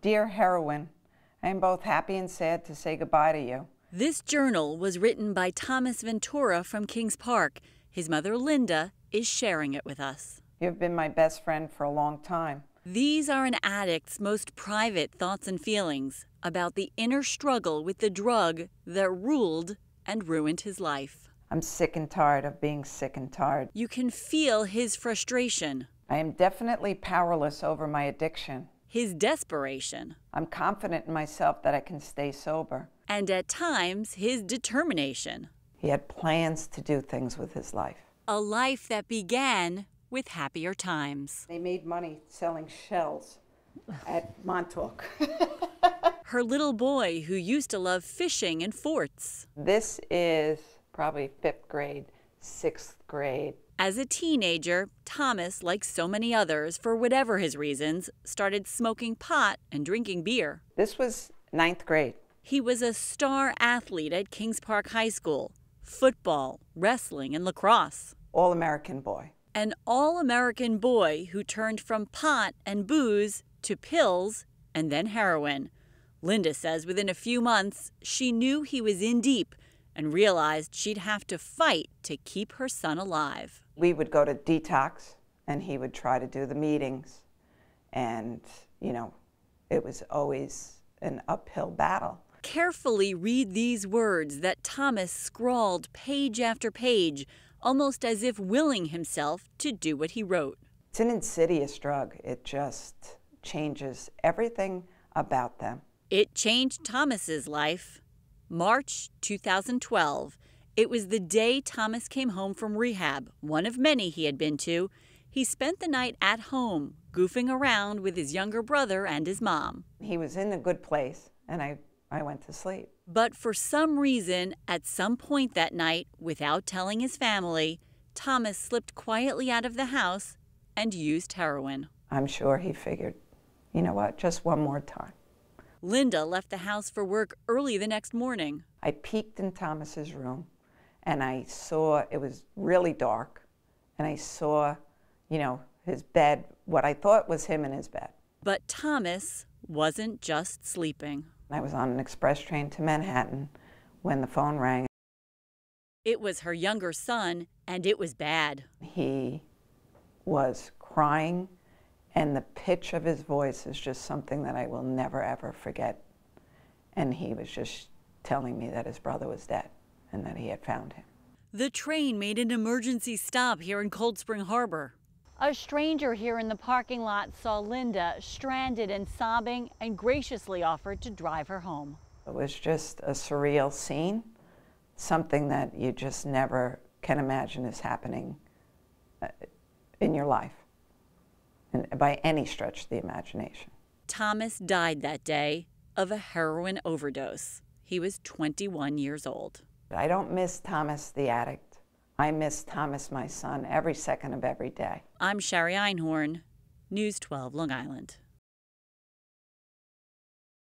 Dear Heroin, I am both happy and sad to say goodbye to you. This journal was written by Thomas Ventura from Kings Park. His mother, Linda, is sharing it with us. You've been my best friend for a long time. These are an addict's most private thoughts and feelings about the inner struggle with the drug that ruled and ruined his life. I'm sick and tired of being sick and tired. You can feel his frustration. I am definitely powerless over my addiction. His desperation. I'm confident in myself that I can stay sober. And at times, his determination. He had plans to do things with his life. A life that began with happier times. They made money selling shells at Montauk. Her little boy who used to love fishing and forts. This is probably 5th grade, 6th grade. As a teenager, Thomas, like so many others, for whatever his reasons, started smoking pot and drinking beer. This was 9th grade. He was a star athlete at Kings Park High School. Football, wrestling, and lacrosse. All-American boy. An all-American boy who turned from pot and booze to pills and then heroin. Linda says within a few months, she knew he was in deep and realized she'd have to fight to keep her son alive. We would go to detox, and he would try to do the meetings. And, it was always an uphill battle. Carefully read these words that Thomas scrawled page after page, almost as if willing himself to do what he wrote. It's an insidious drug. It just changes everything about them. It changed Thomas's life. March 2012. It was the day Thomas came home from rehab, one of many he had been to. He spent the night at home, goofing around with his younger brother and his mom. He was in a good place, and I went to sleep. But for some reason, at some point that night, without telling his family, Thomas slipped quietly out of the house and used heroin. I'm sure he figured, you know what, just one more time. Linda left the house for work early the next morning. I peeked in Thomas's room, and I saw it was really dark, and I saw, his bed, what I thought was him in his bed. But Thomas wasn't just sleeping. I was on an express train to Manhattan when the phone rang. It was her younger son, and it was bad. He was crying, and the pitch of his voice is just something that I will never, ever forget. And he was just telling me that his brother was dead and that he had found him. The train made an emergency stop here in Cold Spring Harbor. A stranger here in the parking lot saw Linda stranded and sobbing and graciously offered to drive her home. It was just a surreal scene, something that you just never can imagine is happening in your life, and by any stretch of the imagination. Thomas died that day of a heroin overdose. He was 21 years old. I don't miss Thomas the addict. I miss Thomas, my son, every second of every day. I'm Sherry Einhorn, News 12, Long Island.